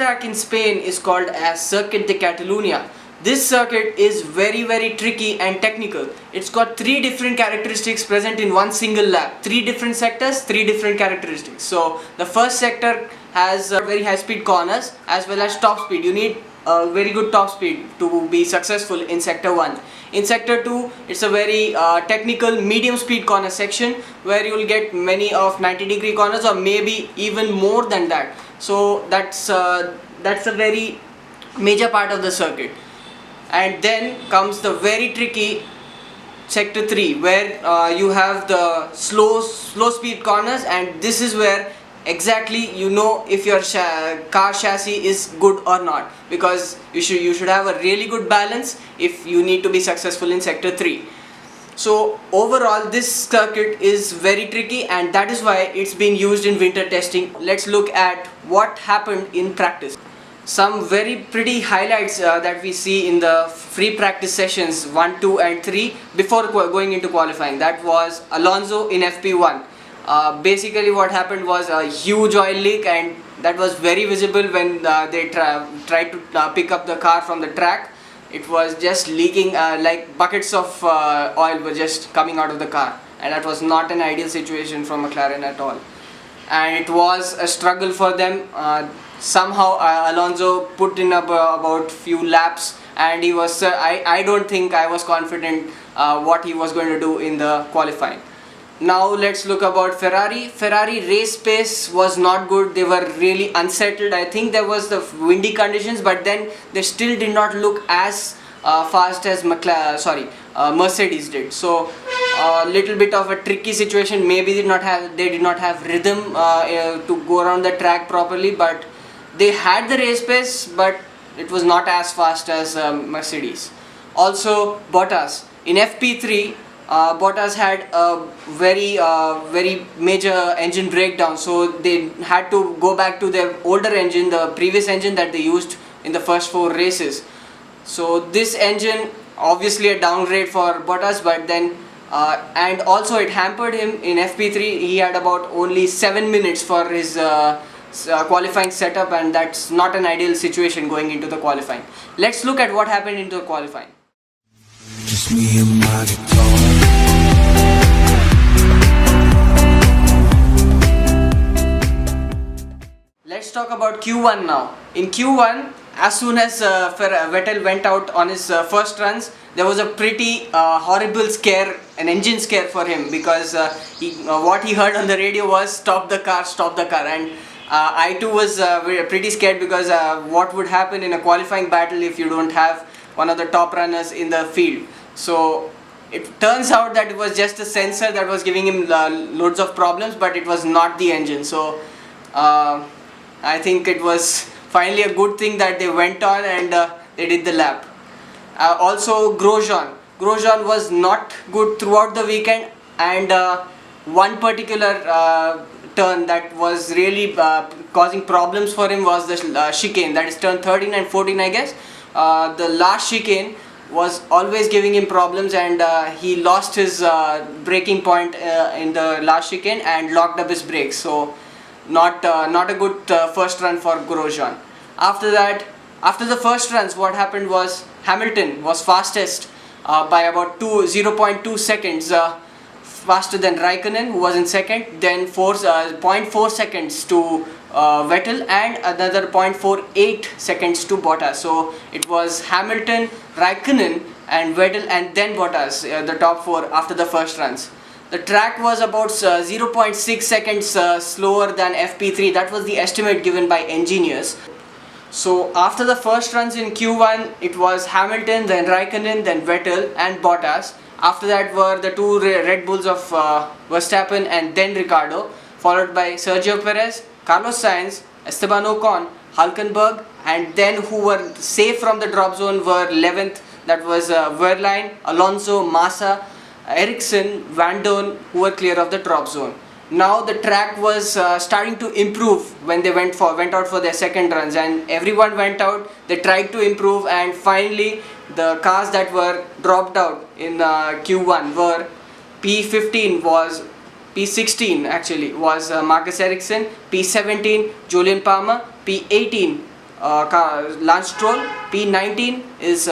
track in Spain is called as Circuit de Catalunya. This circuit is very tricky and technical. It's got three different characteristics present in one single lap. Three different sectors, three different characteristics. So the first sector has very high speed corners as well as top speed. You need a very good top speed to be successful in sector 1. In sector 2, it's a very technical medium speed corner section where you will get many of 90-degree corners or maybe even more than that. So that's a very major part of the circuit. And then comes the very tricky sector 3 where you have the slow speed corners, and this is where exactly you know if your car chassis is good or not, because you should have a really good balance if you need to be successful in sector 3. So overall this circuit is very tricky, and that is why it's been used in winter testing. Let's look at what happened in practice. Some very pretty highlights that we see in the free practice sessions 1, 2 and 3 before going into qualifying. That was Alonso in FP1. Basically what happened was a huge oil leak, and that was very visible when they tried to pick up the car from the track. It was just leaking, like buckets of oil were just coming out of the car, and that was not an ideal situation for McLaren at all. And it was a struggle for them. Somehow Alonso put in about few laps, and he was I don't think I was confident what he was going to do in the qualifying. Now let's look about Ferrari. Ferrari race pace was not good. They were really unsettled. I think there was the windy conditions, but then they still did not look as fast as Mercedes did. So a little bit of a tricky situation. Maybe they did not have rhythm to go around the track properly, but they had the race pace, but it was not as fast as Mercedes. Also Bottas in FP3. Bottas had a very major engine breakdown, so they had to go back to their older engine, the previous engine that they used in the first 4 races. So this engine, obviously a downgrade for Bottas, but then and also it hampered him in FP3. He had about only 7 minutes for his qualifying setup, and that's not an ideal situation going into the qualifying. Let's look at what happened into the qualifying. Just me and my guitar. Let's talk about Q1 now. In Q1, as soon as Vettel went out on his first runs, there was a pretty horrible scare, an engine scare for him, because what he heard on the radio was stop the car, and I too was pretty scared, because what would happen in a qualifying battle if you don't have one of the top runners in the field. So it turns out that it was just a sensor that was giving him loads of problems, but it was not the engine. So I think it was finally a good thing that they went on and they did the lap. Also Grosjean was not good throughout the weekend, and one particular turn that was really causing problems for him was the chicane, that is turn 13 and 14 I guess. The last chicane was always giving him problems, and he lost his braking point in the last chicane and locked up his brakes. So not a good first run for Grosjean. After that, after the first runs, what happened was Hamilton was fastest by about 0.2 seconds faster than Raikkonen, who was in second, then 0.4 seconds to Vettel, and another 0.48 seconds to Bottas. So it was Hamilton, Raikkonen and Vettel, and then Bottas, the top 4 after the first runs. The track was about 0.6 seconds slower than FP3. That was the estimate given by engineers. So after the first runs in Q1, it was Hamilton, then Raikkonen, then Vettel and Bottas. After that were the 2 Red Bulls of Verstappen and then Ricciardo, followed by Sergio Perez, Carlos Sainz, Esteban Ocon, Hülkenberg, and then who were safe from the drop zone were 11th, that was Wehrlein, Alonso, Massa, Ericsson, Van Dorn, who were clear of the drop zone. Now the track was starting to improve when they went out for their second runs, and everyone went out. They tried to improve, and finally the cars that were dropped out in Q1 were P16 actually was Marcus Ericsson, P17 Julian Palmer, P18 Lance Stroll. P19 is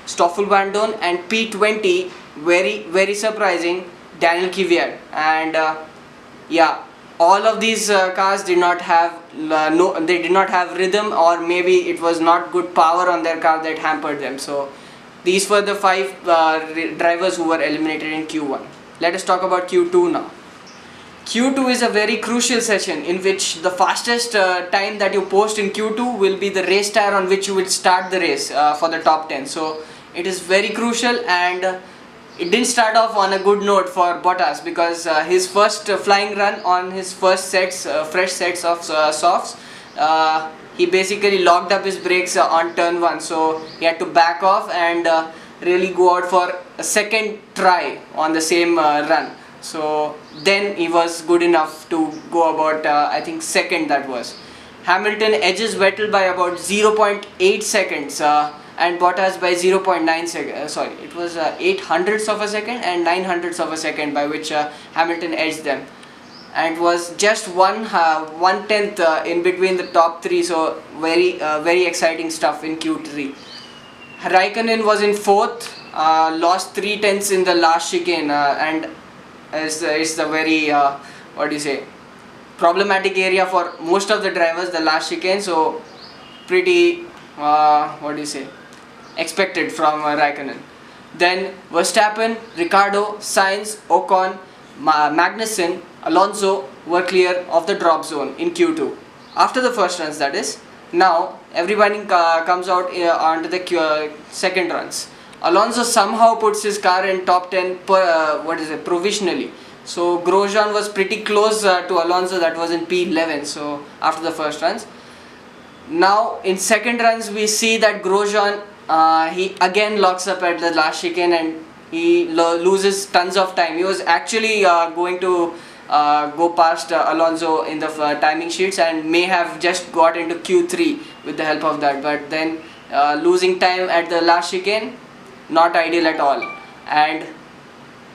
Stoffel Van Dorn, and P20, very surprising, Daniel Kvyat. And yeah, all of these cars did not have they did not have rhythm, or maybe it was not good power on their car that hampered them. So these were the 5 drivers who were eliminated in Q1. Let us talk about Q2 now. Q2 is a very crucial session in which the fastest time that you post in Q2 will be the race tire on which you will start the race for the top 10. So it is very crucial, and it didn't start off on a good note for Bottas, because his first flying run on his first sets, fresh sets of softs, he basically locked up his brakes on turn 1, so he had to back off and really go out for a second try on the same run. So then he was good enough to go about I think second. That was Hamilton edges Vettel by about 0.8 seconds and Bottas by 0.9 seconds. Sorry, it was 8 hundredths of a second and 9 hundredths of a second by which Hamilton edged them, and was just one tenth in between the top 3. So very exciting stuff in Q3. Raikkonen was in 4th, lost 3 tenths in the last chicane, and it's the very what do you say, problematic area for most of the drivers, the last chicane. So pretty what do you say, expected from Raikkonen. Then Verstappen, Ricciardo, Sainz, Ocon, Magnussen, Alonso were clear of the drop zone in Q2 after the first runs, that is. Now everybody comes out onto the second runs. Alonso somehow puts his car in top 10 provisionally. So Grosjean was pretty close to Alonso, that was in P11. So after the first runs, now in second runs we see that Grosjean he again locks up at the last chicane and he loses tons of time. He was actually going to go past Alonso in the timing sheets and may have just got into Q3 with the help of that, but then losing time at the last chicane, not ideal at all. And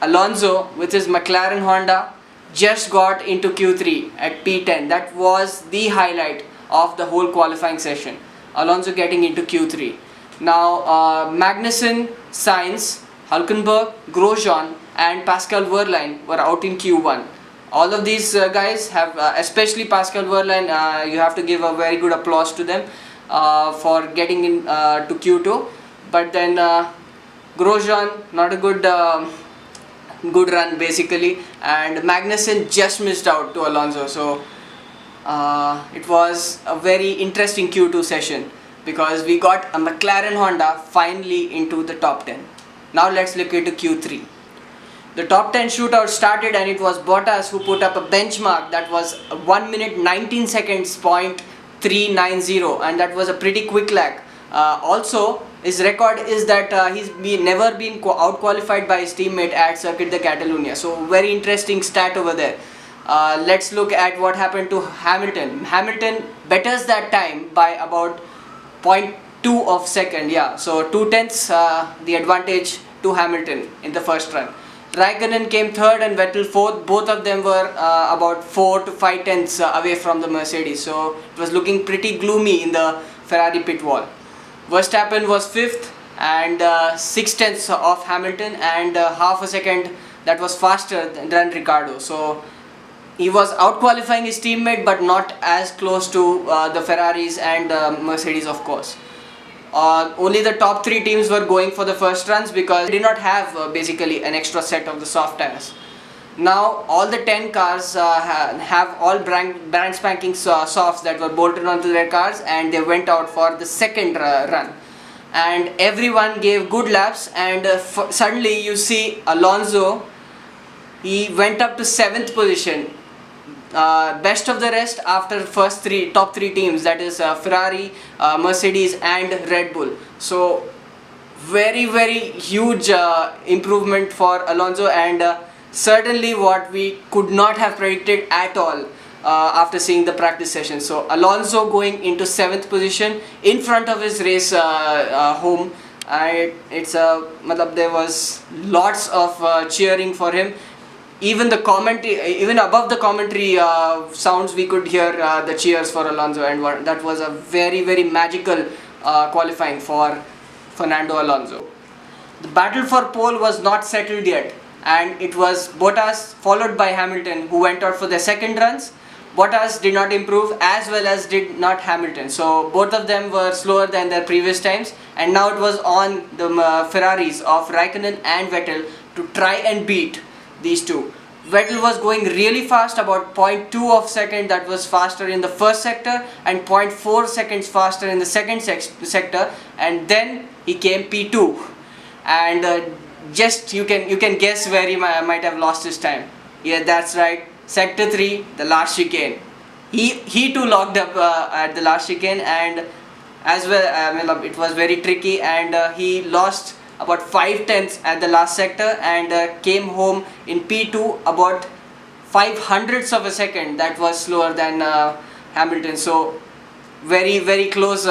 Alonso with his McLaren Honda just got into Q3 at P10. That was the highlight of the whole qualifying session, Alonso getting into Q3. Now Magnussen, Sainz, Hülkenberg, Grosjean and Pascal Wehrlein were out in Q1. All of these guys have, especially Pascal Wehrlein, you have to give a very good applause to them for getting in to Q2. But then Grosjean, not a good run basically, and Magnussen just missed out to Alonso. So it was a very interesting Q2 session because we got a McLaren Honda finally into the top 10. Now let's look into Q3. The top 10 shootout started and it was Bottas who put up a benchmark that was 1 minute 19 seconds .390, and that was a pretty quick lap. Also, his record is that he's never been out-qualified by his teammate at Circuit de Catalunya. So very interesting stat over there. Let's look at what happened to Hamilton. Hamilton betters that time by about 0.2 of second. Yeah, so 2 tenths the advantage to Hamilton in the first run. Raikkonen came third and Vettel fourth. Both of them were about 4 to 5 tenths away from the Mercedes. So it was looking pretty gloomy in the Ferrari pit wall. Verstappen was fifth and 6 tenths off Hamilton and half a second that was faster than Ricciardo. So he was out qualifying his teammate but not as close to the Ferraris and Mercedes, of course. Only the top 3 teams were going for the first runs because they did not have basically an extra set of the soft tires. Now all the 10 cars have all brand spanking softs that were bolted onto their cars, and they went out for the second run, and everyone gave good laps, and suddenly you see Alonso, he went up to 7th position, best of the rest after first top 3 teams, that is Ferrari, Mercedes and Red Bull. So very huge improvement for Alonso, and certainly what we could not have predicted at all after seeing the practice session. So Alonso going into 7th position in front of his race home, there was lots of cheering for him. Even the commentary, even above the commentary sounds, we could hear the cheers for Alonso, and that was a very magical qualifying for Fernando Alonso. The battle for pole was not settled yet, and it was Bottas followed by Hamilton, who went out for their second runs. Bottas did not improve as well as did not Hamilton, so both of them were slower than their previous times, and now it was on the Ferraris of Raikkonen and Vettel to try and beat these two. Vettel was going really fast, about 0.2 of second, that was faster in the first sector, and 0.4 seconds faster in the second sector, and then he came P2, and just you can guess where he might have lost his time. Yeah, that's right, sector 3, the last chicane. He too locked up at the last chicane, and as well it was very tricky, and he lost about 5/10 at the last sector, and came home in P2 about 5/100ths of a second. That was slower than Hamilton, so very close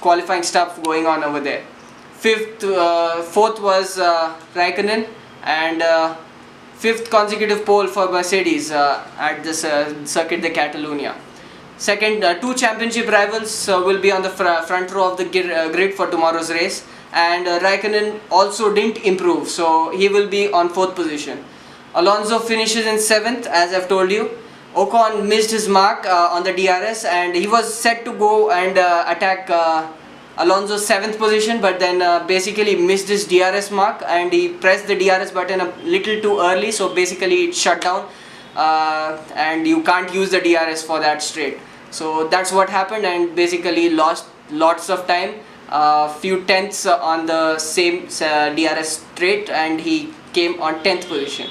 qualifying stuff going on over there. Fourth was Raikkonen, and fifth consecutive pole for Mercedes at this Circuit de Catalunya. Second, two championship rivals will be on the front row of the grid for tomorrow's race, and Raikkonen also didn't improve, so he will be on 4th position. Alonso finishes in 7th, as I've told you. Ocon missed his mark on the DRS, and he was set to go and attack Alonso's 7th position, but then basically missed his DRS mark, and he pressed the DRS button a little too early, so basically it shut down, and you can't use the DRS for that straight. So that's what happened, and basically lost lots of time, few tenths on the same DRS straight, and he came on 10th position.